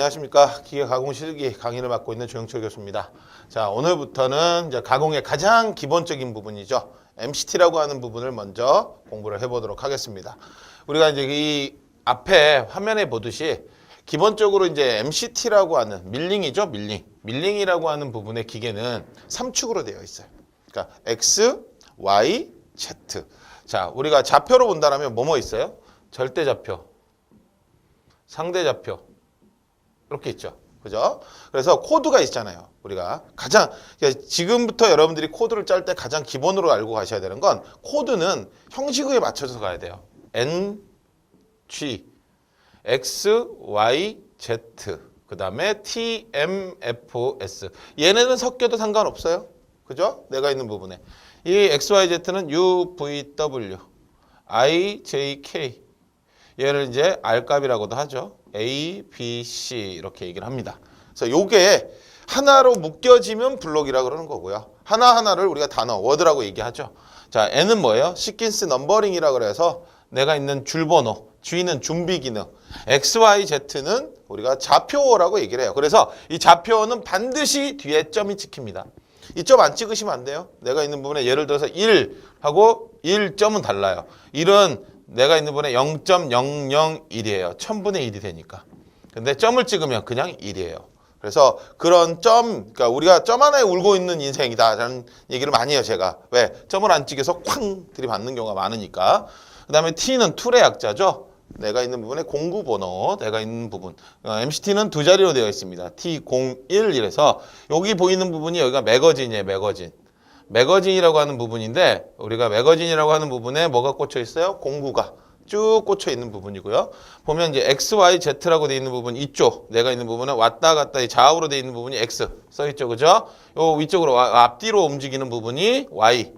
안녕하십니까. 기계 가공 실기 강의를 맡고 있는 조영철 교수입니다. 자, 오늘부터는 이제 가공의 가장 기본적인 부분이죠. MCT라고 하는 부분을 먼저 공부를 해보도록 하겠습니다. 우리가 이제 이 앞에 화면에 보듯이 기본적으로 이제 MCT라고 하는 밀링이죠. 밀링이라고 하는 부분의 기계는 3축으로 되어 있어요. 그러니까 X, Y, Z. 자, 우리가 좌표로 본다면 뭐뭐 있어요? 절대좌표, 상대좌표 이렇게 있죠. 그죠? 그래서 코드가 있잖아요. 우리가 가장 그러니까 지금부터 여러분들이 코드를 짤 때 가장 기본으로 알고 가셔야 되는 건 코드는 형식에 맞춰서 가야 돼요. N, G, X, Y, Z 그 다음에 T, M, F, S 얘네는 섞여도 상관없어요. 그죠? 내가 있는 부분에 이 X, Y, Z는 U, V, W, I, J, K 얘를 이제 R값이라고도 하죠. A, B, C 이렇게 얘기를 합니다. 그래서 요게 하나로 묶여지면 블록이라고 그러는 거고요. 하나하나를 우리가 단어, 워드라고 얘기하죠. 자, N은 뭐예요? 시퀀스 넘버링이라고 그래서 내가 있는 줄번호, G는 준비 기능, X, Y, Z는 우리가 좌표라고 얘기를 해요. 그래서 이 좌표는 반드시 뒤에 점이 찍힙니다. 이 점 안 찍으시면 안 돼요. 내가 있는 부분에 예를 들어서 1하고 1점은 달라요. 1은 내가 있는 부분에 0.001이에요. 1000분의 1이 되니까. 근데 점을 찍으면 그냥 1이에요. 그래서 그런 점, 그러니까 우리가 점 하나에 울고 있는 인생이다 라는 얘기를 많이 해요, 제가. 왜? 점을 안 찍어서 쾅 들이받는 경우가 많으니까. 그 다음에 T는 툴의 약자죠. 내가 있는 부분에 공구번호, 내가 있는 부분. MCT는 두 자리로 되어 있습니다. T01 이래서 여기 보이는 부분이 여기가 매거진이에요, 매거진. 매거진이라고 하는 부분인데 우리가 매거진이라고 하는 부분에 뭐가 꽂혀 있어요? 공구가 쭉 꽂혀 있는 부분이고요. 보면 이제 X, Y, Z라고 되어 있는 부분 이쪽 내가 있는 부분은 왔다 갔다 좌우로 되어 있는 부분이 X 써 있죠, 그죠? 요 위쪽으로 앞뒤로 움직이는 부분이 Y.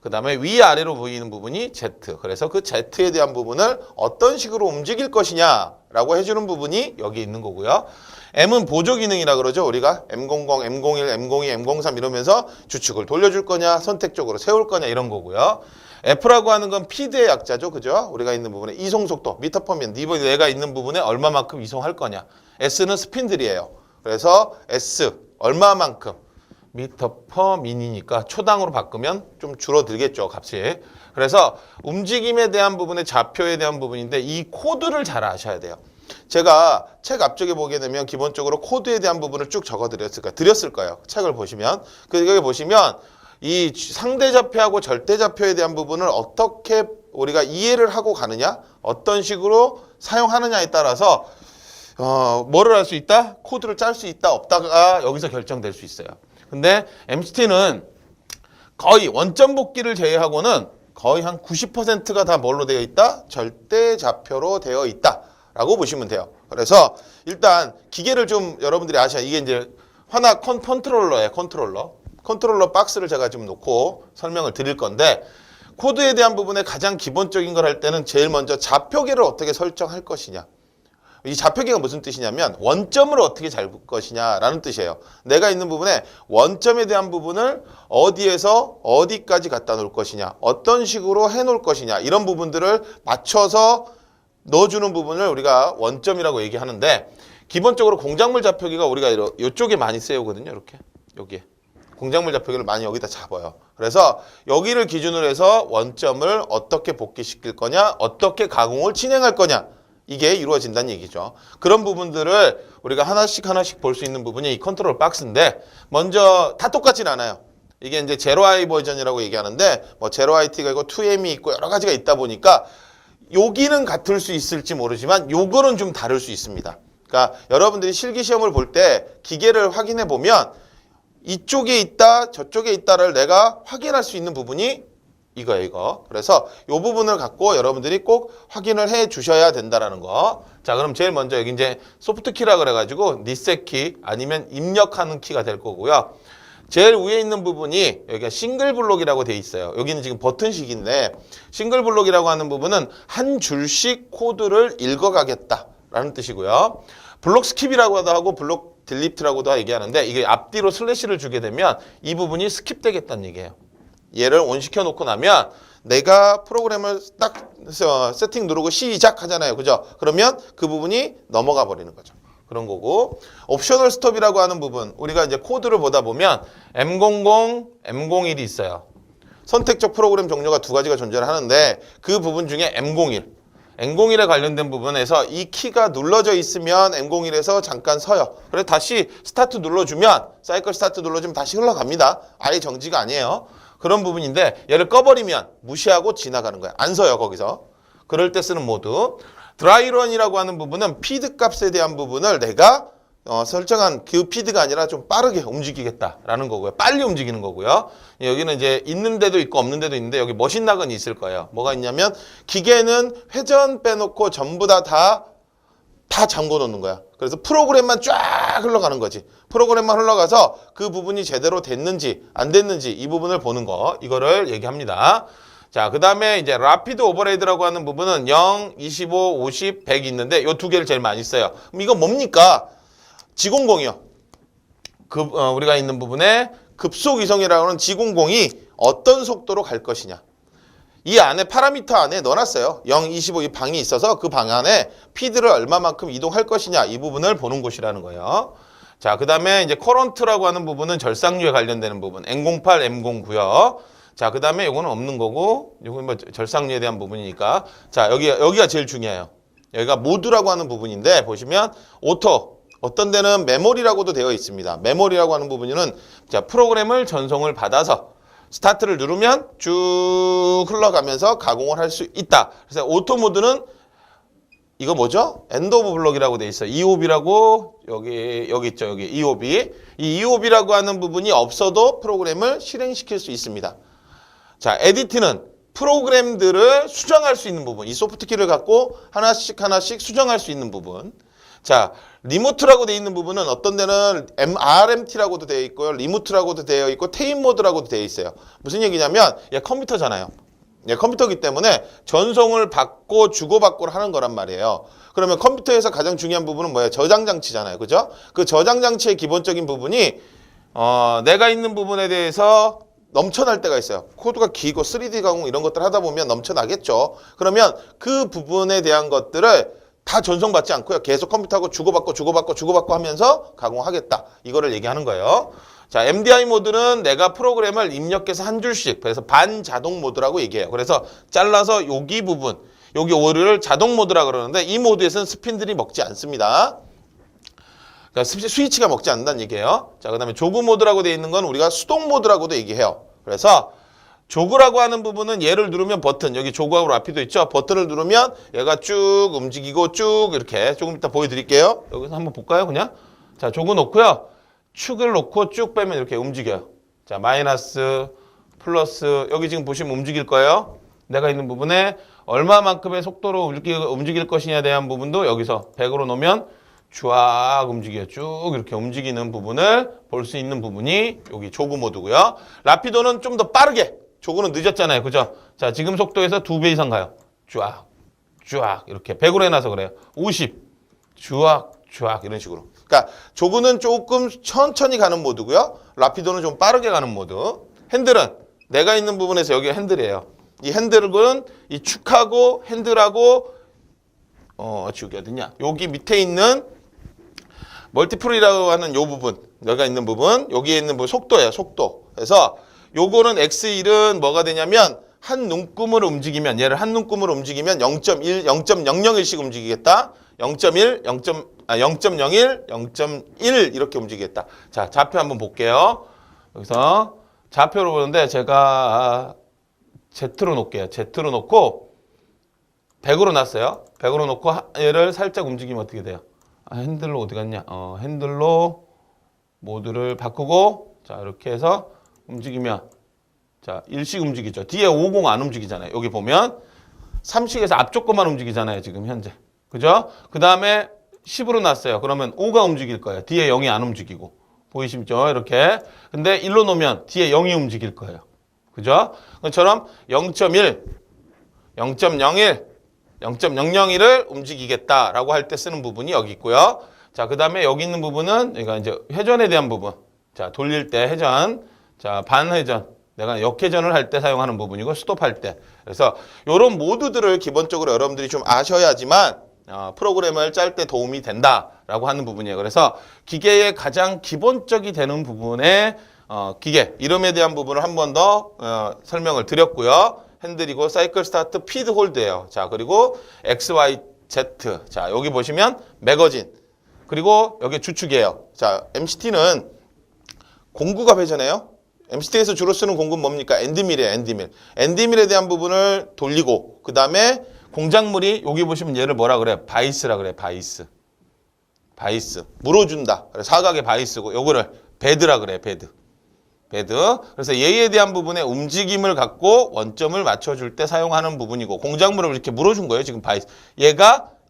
그 다음에 위아래로 보이는 부분이 Z. 그래서 그 Z에 대한 부분을 어떤 식으로 움직일 것이냐라고 해주는 부분이 여기 있는 거고요. M은 보조 기능이라 그러죠. 우리가 M00, M01, M02, M03 이러면서 주축을 돌려줄 거냐, 선택적으로 세울 거냐 이런 거고요. F라고 하는 건 피드의 약자죠. 그죠? 우리가 있는 부분에 이송 속도, 미터 퍼민, 내가 있는 부분에 얼마만큼 이송할 거냐. S는 스핀들이에요. 그래서 S, 얼마만큼. 미터 퍼 민이니까 초당으로 바꾸면 좀 줄어들겠죠, 값이. 그래서 움직임에 대한 부분의 좌표에 대한 부분인데 이 코드를 잘 아셔야 돼요. 제가 책 앞쪽에 보게 되면 기본적으로 코드에 대한 부분을 쭉 드렸을 거예요. 책을 보시면. 여기 보시면 이 상대좌표하고 절대좌표에 대한 부분을 어떻게 우리가 이해를 하고 가느냐, 어떤 식으로 사용하느냐에 따라서 뭐를 할 수 있다? 코드를 짤 수 있다, 없다가 여기서 결정될 수 있어요. 근데 MCT는 거의 원점 복귀를 제외하고는 거의 한 90%가 다 뭘로 되어 있다? 절대좌표로 되어 있다 라고 보시면 돼요. 그래서 일단 기계를 좀 여러분들이 아셔야 이게 이제 하나 컨트롤러예요. 컨트롤러 박스를 제가 좀 놓고 설명을 드릴 건데 코드에 대한 부분에 가장 기본적인 걸 할 때는 제일 먼저 좌표계를 어떻게 설정할 것이냐. 이 좌표계가 무슨 뜻이냐면 원점을 어떻게 잡을 것이냐라는 뜻이에요. 내가 있는 부분에 원점에 대한 부분을 어디에서 어디까지 갖다 놓을 것이냐, 어떤 식으로 해놓을 것이냐 이런 부분들을 맞춰서 넣어주는 부분을 우리가 원점이라고 얘기하는데 기본적으로 공작물 좌표계가 우리가 이쪽에 많이 쓰여거든요. 이렇게 여기에 공작물 좌표계를 많이 여기다 잡아요. 그래서 여기를 기준으로 해서 원점을 어떻게 복귀시킬 거냐, 어떻게 가공을 진행할 거냐 이게 이루어진다는 얘기죠. 그런 부분들을 우리가 하나씩 볼 수 있는 부분이 이 컨트롤 박스인데 먼저 다 똑같진 않아요. 이게 이제 제로 i 버전이라고 얘기하는데 뭐 제로 it가 있고 2m이 있고 여러 가지가 있다 보니까 여기는 같을 수 있을지 모르지만 요거는 좀 다를 수 있습니다. 그러니까 여러분들이 실기시험을 볼 때 기계를 확인해 보면 이쪽에 있다 저쪽에 있다를 내가 확인할 수 있는 부분이 이거. 그래서 이 부분을 갖고 여러분들이 꼭 확인을 해 주셔야 된다라는 거. 자, 그럼 제일 먼저 여기 이제 소프트 키라 그래가지고 리셋 키 아니면 입력하는 키가 될 거고요. 제일 위에 있는 부분이 여기가 싱글 블록이라고 돼 있어요. 여기는 지금 버튼식인데 싱글 블록이라고 하는 부분은 한 줄씩 코드를 읽어가겠다라는 뜻이고요. 블록 스킵이라고도 하고 블록 딜리트라고도 얘기하는데 이게 앞뒤로 슬래시를 주게 되면 이 부분이 스킵되겠다는 얘기예요. 얘를 온시켜 놓고 나면 내가 프로그램을 딱 세팅 누르고 시작하잖아요. 그죠? 그러면 그 부분이 넘어가 버리는 거죠. 그런 거고, 옵셔널 스톱이라고 하는 부분, 우리가 이제 코드를 보다 보면 M00, M01이 있어요. 선택적 프로그램 종류가 두 가지가 존재를 하는데 그 부분 중에 M01에 관련된 부분에서 이 키가 눌러져 있으면 M01에서 잠깐 서요. 그래서 다시 스타트 눌러주면, 사이클 스타트 눌러주면 다시 흘러갑니다. 아예 정지가 아니에요. 그런 부분인데 얘를 꺼버리면 무시하고 지나가는 거야. 안 서요, 거기서. 그럴 때 쓰는 모드. 드라이런이라고 하는 부분은 피드 값에 대한 부분을 내가 설정한 그 피드가 아니라 좀 빠르게 움직이겠다라는 거고요. 빨리 움직이는 거고요. 여기는 이제 있는 데도 있고 없는 데도 있는데 여기 머신락은 있을 거예요. 뭐가 있냐면 기계는 회전 빼놓고 전부 다 잠궈 놓는 거야. 그래서 프로그램만 쫙 흘러가는 거지. 프로그램만 흘러가서 그 부분이 제대로 됐는지 안 됐는지 이 부분을 보는 거. 이거를 얘기합니다. 자, 그 다음에 이제 라피드 오버레이드라고 하는 부분은 0, 25, 50, 100이 있는데 요 두 개를 제일 많이 써요. 그럼 이건 뭡니까? G00이요. 우리가 있는 부분에 급속 이성이라고 하는 G00이 어떤 속도로 갈 것이냐. 이 안에 파라미터 안에 넣어놨어요. 0, 25 이 방이 있어서 그 방 안에 피드를 얼마만큼 이동할 것이냐 이 부분을 보는 곳이라는 거예요. 자, 그 다음에 이제 커런트라고 하는 부분은 절상류에 관련되는 부분. M08, M09요. 자, 그 다음에 요거는 없는 거고, 요건 뭐 절상류에 대한 부분이니까. 자, 여기가 제일 중요해요. 여기가 모드라고 하는 부분인데, 보시면, 오토. 어떤 데는 메모리라고도 되어 있습니다. 메모리라고 하는 부분은, 자, 프로그램을 전송을 받아서, 스타트를 누르면 쭉 흘러가면서 가공을 할 수 있다. 그래서 오토 모드는, 이거 뭐죠? 엔드 오브 블록이라고 되어 있어요. EOB라고, 여기 있죠. 여기 EOB. 이 EOB라고 하는 부분이 없어도 프로그램을 실행시킬 수 있습니다. 자, 에디트는 프로그램들을 수정할 수 있는 부분. 이 소프트키를 갖고 하나씩 수정할 수 있는 부분. 자, 리모트라고 되어 있는 부분은 어떤 데는 RMT라고도 되어 있고요. 리모트라고도 되어 있고 테임 모드라고도 되어 있어요. 무슨 얘기냐면 얘 컴퓨터잖아요. 얘 컴퓨터기 때문에 전송을 받고 주고받고를 하는 거란 말이에요. 그러면 컴퓨터에서 가장 중요한 부분은 뭐예요? 저장 장치잖아요. 그죠? 그 저장 장치의 기본적인 부분이 내가 있는 부분에 대해서 넘쳐날 때가 있어요. 코드가 길고 3D 가공 이런 것들 하다 보면 넘쳐나겠죠. 그러면 그 부분에 대한 것들을 다 전송받지 않고요. 계속 컴퓨터하고 주고받고 하면서 가공하겠다. 이거를 얘기하는 거예요. 자, MDI 모드는 내가 프로그램을 입력해서 한 줄씩, 그래서 반자동 모드라고 얘기해요. 그래서 잘라서 여기 부분, 여기 오류를 자동 모드라 그러는데 이 모드에서는 스핀들이 먹지 않습니다. 그러니까 스위치가 먹지 않는다는 얘기예요. 자, 그 다음에 조그 모드라고 되어 있는 건 우리가 수동 모드라고도 얘기해요. 그래서 조그라고 하는 부분은 얘를 누르면 버튼, 여기 조그하고 라피도 있죠. 버튼을 누르면 얘가 쭉 움직이고 쭉 이렇게 조금 이따 보여드릴게요. 여기서 한번 볼까요, 그냥? 자, 조그 놓고요. 축을 놓고 쭉 빼면 이렇게 움직여요. 자, 마이너스, 플러스, 여기 지금 보시면 움직일 거예요. 내가 있는 부분에 얼마만큼의 속도로 움직일 것이냐에 대한 부분도 여기서 100으로 놓으면 쫙 움직여요. 쭉 이렇게 움직이는 부분을 볼 수 있는 부분이 여기 조그 모드고요. 라피도는 좀 더 빠르게, 조그는 늦었잖아요. 그죠? 자, 지금 속도에서 2배 이상 가요. 쫙 이렇게 100으로 해놔서 그래요. 50, 쫙 이런 식으로. 그러니까 조그는 조금 천천히 가는 모드고요. 라피도는 좀 빠르게 가는 모드. 핸들은 내가 있는 부분에서 여기가 핸들이에요. 이 핸들은 이 축하고 핸들하고 여기 어디냐? 여기 밑에 있는 멀티플이라고 하는 요 부분, 여기가 있는 부분, 여기에 있는 부분 속도예요, 속도. 그래서 요거는 X1은 뭐가 되냐면 한 눈금을 움직이면, 얘를 한 눈금을 움직이면 0.1, 0.001씩 움직이겠다. 0.1, 0.01, 0.1 이렇게 움직이겠다. 자, 좌표 한번 볼게요. 여기서 좌표로 보는데 제가 Z로 놓을게요. Z로 놓고 100으로 놨어요. 100으로 놓고 얘를 살짝 움직이면 어떻게 돼요? 핸들로 어디 갔냐? 핸들로 모드를 바꾸고 자, 이렇게 해서 움직이면 자, 1씩 움직이죠. 뒤에 50 안 움직이잖아요. 여기 보면 3씩에서 앞쪽 것만 움직이잖아요. 지금 현재. 그죠? 그 다음에 10으로 놨어요. 그러면 5가 움직일 거예요. 뒤에 0이 안 움직이고. 보이시죠? 이렇게. 근데 1로 놓으면 뒤에 0이 움직일 거예요. 그죠? 그처럼 0.1, 0.01, 0.001을 움직이겠다라고 할 때 쓰는 부분이 여기 있고요. 자, 그 다음에 여기 있는 부분은 그러니까 이제 회전에 대한 부분. 자, 돌릴 때 회전. 자, 반회전. 내가 역회전을 할 때 사용하는 부분이고 스톱할 때. 그래서 이런 모드들을 기본적으로 여러분들이 좀 아셔야지만 프로그램을 짤 때 도움이 된다. 라고 하는 부분이에요. 그래서 기계의 가장 기본적이 되는 부분의 기계 이름에 대한 부분을 한 번 더 설명을 드렸고요. 핸들이고 사이클 스타트 피드 홀드예요. 자, 그리고 X, Y, Z. 자, 여기 보시면 매거진. 그리고 여기 주축이에요. 자, MCT는 공구가 회전해요. MCT에서 주로 쓰는 공구는 뭡니까? 엔드밀이에요. 엔드밀. 엔드밀에 대한 부분을 돌리고 그 다음에 공작물이 여기 보시면 얘를 뭐라 그래? 바이스라 그래. 바이스. 바이스. 물어준다. 그래서 사각의 바이스고 요거를 베드라 그래. 베드. 베드. 그래서 얘에 대한 부분의 움직임을 갖고 원점을 맞춰줄 때 사용하는 부분이고 공작물을 이렇게 물어준 거예요. 지금 바이스.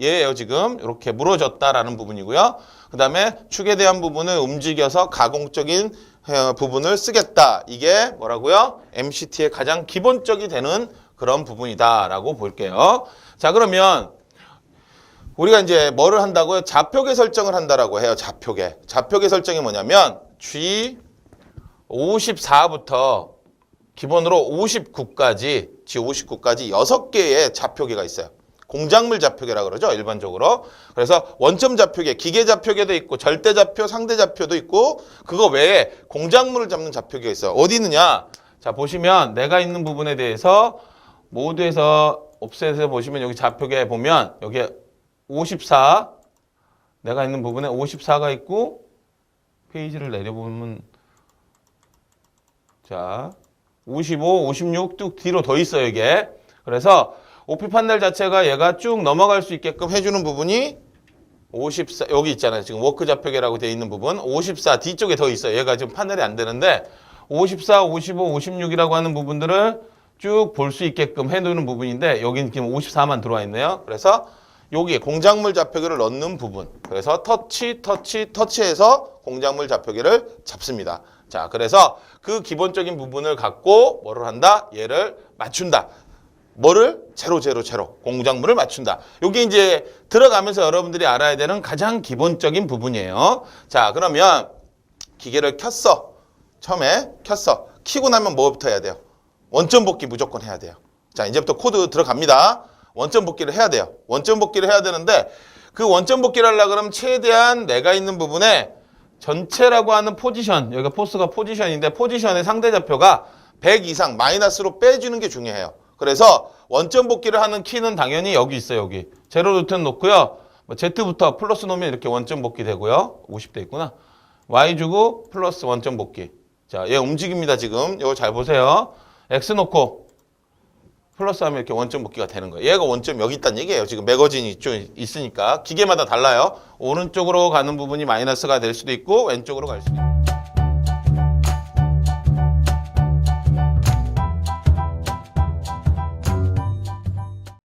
얘예요. 지금 이렇게 물어졌다라는 부분이고요. 그 다음에 축에 대한 부분을 움직여서 가공적인 부분을 쓰겠다. 이게 뭐라고요? MCT의 가장 기본적이 되는 그런 부분이다라고 볼게요. 자, 그러면 우리가 이제 뭐를 한다고요? 좌표계 설정을 한다라고 해요. 좌표계. 좌표계 설정이 뭐냐면 G54부터 기본으로 59까지 G59까지 6개의 좌표계가 있어요. 공작물 좌표계라 그러죠. 일반적으로. 그래서 원점 좌표계, 기계 좌표계도 있고 절대 좌표, 상대 좌표도 있고 그거 외에 공작물을 잡는 좌표계가 있어요. 어디 있느냐? 자, 보시면 내가 있는 부분에 대해서 모드에서 옵셋에서 보시면 여기 좌표계 보면 여기 54 내가 있는 부분에 54가 있고 페이지를 내려보면 자 55, 56 뚝 뒤로 더 있어요 이게. 그래서 OP 판넬 자체가 얘가 쭉 넘어갈 수 있게끔 해주는 부분이 54 여기 있잖아요. 지금 워크 좌표계라고 되어 있는 부분 54 뒤쪽에 더 있어요. 얘가 지금 판넬이 안 되는데 54, 55, 56이라고 하는 부분들을 쭉 볼 수 있게끔 해놓는 부분인데 여기는 지금 54만 들어와 있네요. 그래서 여기 공작물 좌표계를 넣는 부분. 그래서 터치해서 공작물 좌표계를 잡습니다. 자, 그래서 그 기본적인 부분을 갖고 뭐를 한다? 얘를 맞춘다. 뭐를? 제로. 공작물을 맞춘다. 이게 이제 들어가면서 여러분들이 알아야 되는 가장 기본적인 부분이에요. 자, 그러면 기계를 켰어. 처음에 켰어. 켜고 나면 뭐부터 해야 돼요? 원점 복귀 무조건 해야 돼요. 자, 이제부터 코드 들어갑니다. 원점 복귀를 해야 돼요. 원점 복귀를 해야 되는데 그 원점 복귀를 하려고 그러면 최대한 내가 있는 부분에 전체라고 하는 포지션, 여기가 포스가 포지션인데 포지션의 상대 좌표가 100 이상 마이너스로 빼주는 게 중요해요. 그래서 원점 복귀를 하는 키는 당연히 여기 있어요. 여기. 제로 루트는 놓고요. Z부터 플러스 놓으면 이렇게 원점 복귀 되고요. 50대 있구나. Y 주고 플러스 원점 복귀. 자, 얘 움직입니다. 지금. 이거 잘 보세요. X 놓고 플러스 하면 이렇게 원점 복귀가 되는 거예요. 얘가 원점 여기 있다는 얘기예요. 지금 매거진이 좀 있으니까. 기계마다 달라요. 오른쪽으로 가는 부분이 마이너스가 될 수도 있고 왼쪽으로 갈 수도 있고.